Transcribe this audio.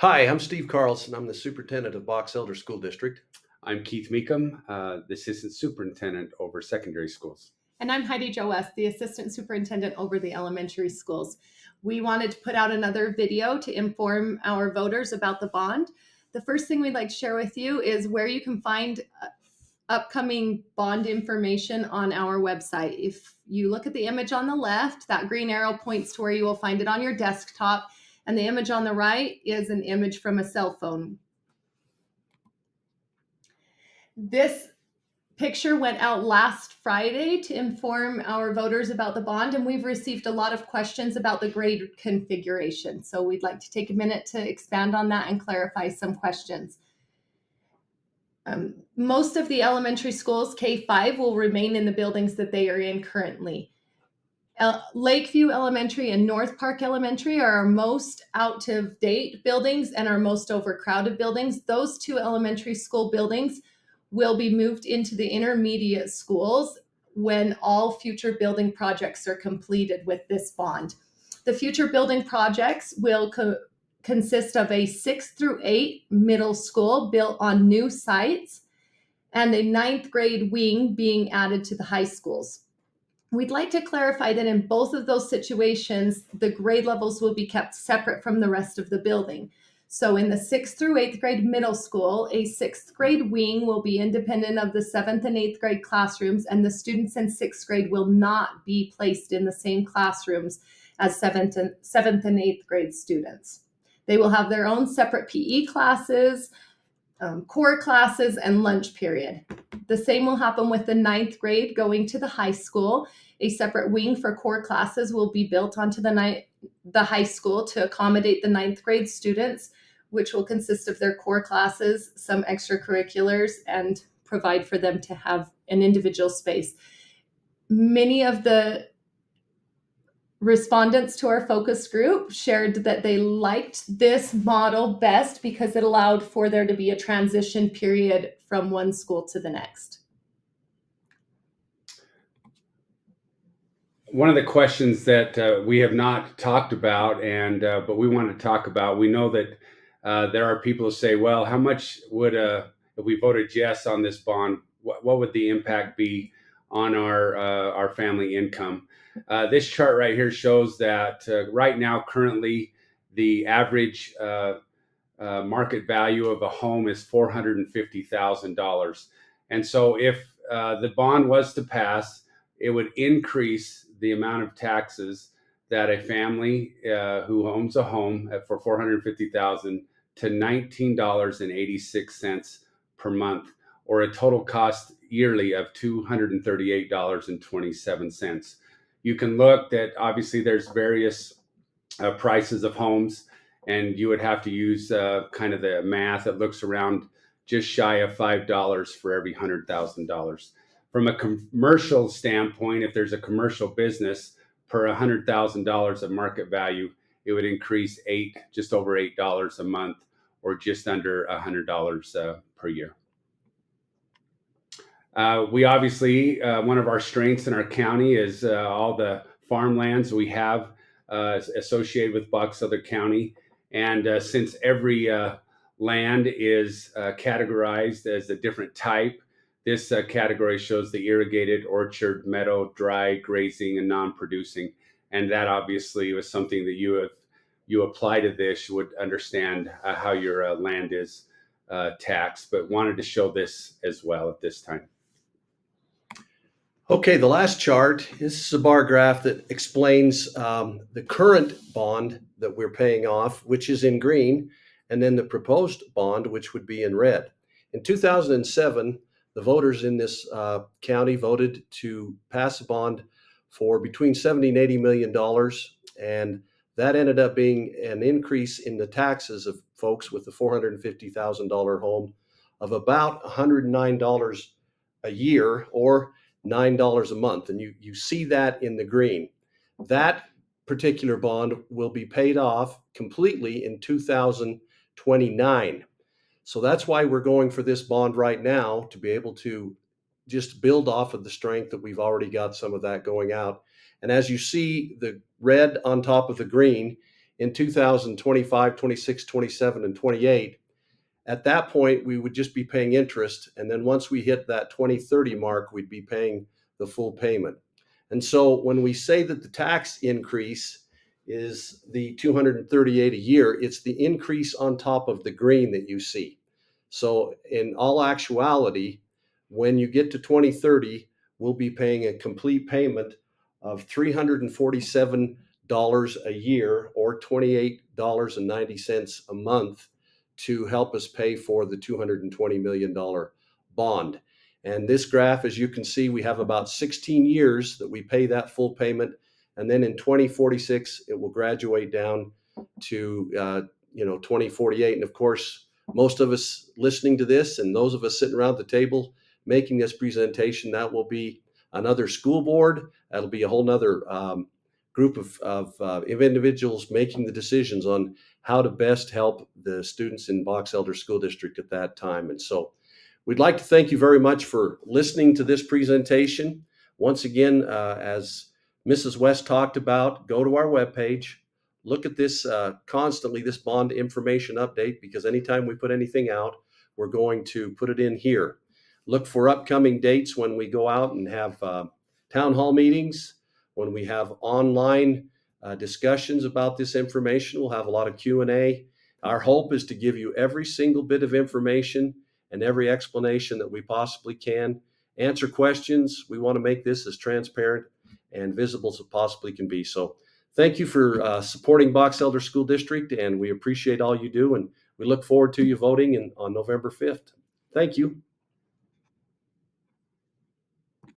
Hi, I'm Steve Carlson. I'm the superintendent of Box Elder School District. I'm Keith Meekum, the Assistant Superintendent over secondary schools. And I'm Heidi Joe West, the Assistant Superintendent over the elementary schools. We wanted to put out another video to inform our voters about the bond. The first thing we'd like to share with you is where you can find upcoming bond information on our website. If you look at the image on the left, that green arrow points to where you will find it on your desktop, and the image on the right is an image from a cell phone. This picture went out last Friday to inform our voters about the bond, and we've received a lot of questions about the grade configuration. So we'd like to take a minute to expand on that and clarify some questions. Most of the elementary schools, K-5, will remain in the buildings that they are in currently. Lakeview Elementary and North Park Elementary are our most out-of-date buildings and our most overcrowded buildings. Those two elementary school buildings will be moved into the intermediate schools when all future building projects are completed with this bond. The future building projects will consist of a 6th through 8 middle school built on new sites and a 9th grade wing being added to the high schools. We'd like to clarify that in both of those situations, the grade levels will be kept separate from the rest of the building. So in the 6th through 8th grade middle school, a 6th grade wing will be independent of the 7th and 8th grade classrooms, and the students in 6th grade will not be placed in the same classrooms as 7th and 8th grade students. They will have their own separate PE classes, core classes, and lunch period. The same will happen with the 9th grade going to the high school. A separate wing for core classes will be built onto the high school to accommodate the 9th grade students, which will consist of their core classes, some extracurriculars, and provide for them to have an individual space. Many of the respondents to our focus group shared that they liked this model best because it allowed for there to be a transition period from one school to the next. One of the questions that we have not talked about, but we want to talk about, we know that there are people who say, well, how much would, if we voted yes on this bond, what would the impact be on our family income? This chart right here shows that right now, currently, the average market value of a home is $450,000. And so if the bond was to pass, it would increase the amount of taxes that a family who owns a home for $450,000 to $19.86 per month, or a total cost yearly of $238.27. You can look that obviously there's various prices of homes, and you would have to use kind of the math. It looks around just shy of $5 for every $100,000. From a commercial standpoint, if there's a commercial business per $100,000 of market value, it would increase just over $8 a month, or just under $100 per year. We obviously, one of our strengths in our county is all the farmlands we have associated with Box Elder County. And since every land is categorized as a different type, this category shows the irrigated, orchard, meadow, dry, grazing, and non-producing. And that obviously was something that you apply to this, you would understand how your land is taxed, but wanted to show this as well at this time. Okay, the last chart is a bar graph that explains the current bond that we're paying off, which is in green, and then the proposed bond, which would be in red. In 2007, the voters in this county voted to pass a bond for between $70 and $80 million, and that ended up being an increase in the taxes of folks with the $450,000 home of about $109 a year, or $9 a month. And you see that in the green. That particular bond will be paid off completely in 2029. So that's why we're going for this bond right now, to be able to just build off of the strength that we've already got some of that going out. And as you see, the red on top of the green in 2025, 26, 27, and 28, at that point, we would just be paying interest. And then once we hit that 2030 mark, we'd be paying the full payment. And so when we say that the tax increase is the 238 a year, it's the increase on top of the green that you see. So in all actuality, when you get to 2030, we'll be paying a complete payment of $347 a year or $28.90 a month to help us pay for the $220 million bond. And this graph, as you can see, we have about 16 years that we pay that full payment. And then in 2046, it will graduate down to 2048. And of course, most of us listening to this and those of us sitting around the table making this presentation, that will be another school board. That'll be a whole nother group of individuals making the decisions on how to best help the students in Box Elder School District at that time. And so we'd like to thank you very much for listening to this presentation. Once again, as Mrs. West talked about, go to our webpage, look at this constantly, this bond information update, because anytime we put anything out, we're going to put it in here. Look for upcoming dates when we go out and have town hall meetings, when we have online discussions about this information. We'll have a lot of Q&A. Our hope is to give you every single bit of information and every explanation that we possibly can. Answer questions. We want to make this as transparent and visible as it possibly can be. So thank you for supporting Box Elder School District, and we appreciate all you do, and we look forward to you voting on November 5th. Thank you.